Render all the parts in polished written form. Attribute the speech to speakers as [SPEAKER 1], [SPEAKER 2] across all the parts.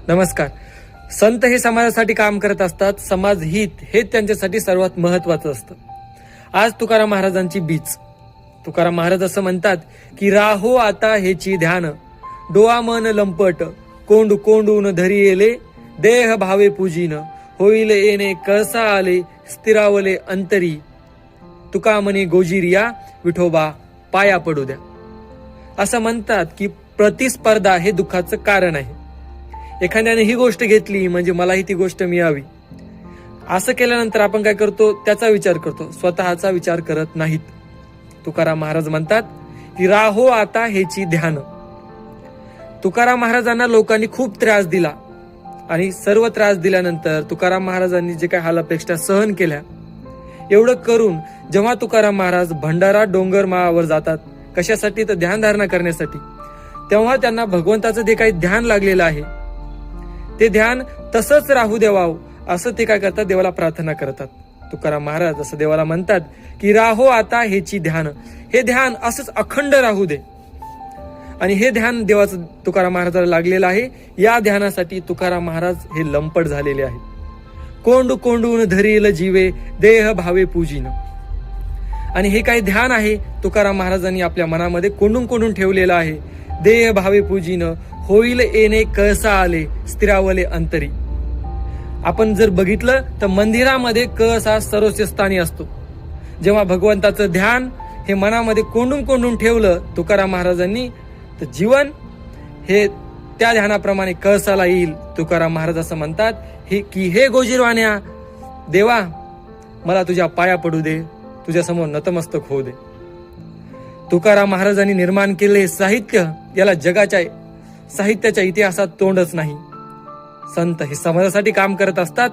[SPEAKER 1] नमस्कार. संत हे समाजासाठी काम करत असतात. समाज हित हे त्यांच्यासाठी सर्वात महत्वाचं असतं. आज तुकाराम महाराजांची बीच. तुकाराम महाराज असं म्हणतात की राहो आता हेची ध्यान, डोळा मन लंपट, कोंड कोंडून धरी येले, देह भावे पूजिन, होईल येणे कळसा आले, स्थिरावले अंतरी, तुका म्हणे गोजिरिया, विठोबा पाया पडू द्या. असं म्हणतात की प्रतिस्पर्धा हे दुःखाचं कारण आहे. एखाद्याने ही गोष्ट घेतली म्हणजे मलाही ती गोष्ट मिळावी, असं केल्यानंतर आपण काय करतो, त्याचा विचार करतो, स्वतःचा विचार करत नाहीत. तुकाराम महाराज म्हणतात की राहो आता हेची ध्यान. तुकाराम महाराजांना लोकांनी खूप त्रास दिला आणि सर्व त्रास दिल्यानंतर तुकाराम महाराजांनी जे काही हालापेक्षा सहन केल्या, एवढं करून जेव्हा तुकाराम महाराज भंडारा डोंगर माळावर जातात, कशासाठी तर ध्यानधारणा करण्यासाठी, तेव्हा त्यांना भगवंताचं जे काही ध्यान लागलेलं आहे ते ध्यान तसंच राहू देवावं असं ते काय करतात, देवाला प्रार्थना करतात. तुकाराम महाराज असं देवाला म्हणतात की राहो आता हेची ध्यान, हे ध्यान असंच अखंड राहू दे. आणि हे ध्यान देवाचं तुकाराम महाराजाला लागलेलं आहे. या ध्यानासाठी तुकाराम महाराज हे लंपट झालेले आहेत. कोंड कोंडून धरील जीवे, देह भावे पूजिन. आणि हे काही ध्यान आहे तुकाराम महाराजांनी आपल्या मनामध्ये कोंडून कोंडून ठेवलेलं आहे. देह भावे पूजिन, होईल येणे कळसा आले, स्थिरावले अंतरी. आपण जर बघितलं तर मंदिरामध्ये कळस हा सर्वोच्च स्थानी असतो. जेव्हा भगवंताचं ध्यान हे मनामध्ये कोंडून कोंडून ठेवलं तुकाराम महाराजांनी, तर जीवन हे त्या ध्यानाप्रमाणे कळसाला येईल. तुकाराम महाराज असं म्हणतात की हे गोजीरवाण्या देवा, मला तुझ्या पाया पडू दे, तुझ्या समोर नतमस्तक होऊ दे. तुकाराम महाराजांनी निर्माण केलेले साहित्य, याला जगाच्या साहित्याच्या इतिहासात तोंडच नाही. संत हे समाजासाठी काम करत असतात.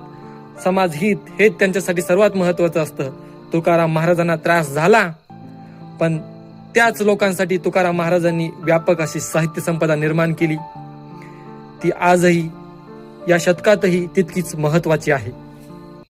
[SPEAKER 1] समाज हित हे त्यांच्यासाठी सर्वात महत्वाचं असतं. तुकाराम महाराजांना त्रास झाला, पण त्याच लोकांसाठी तुकाराम महाराजांनी व्यापक अशी साहित्य संपदा निर्माण केली. ती आजही या शतकातही तितकीच महत्वाची आहे.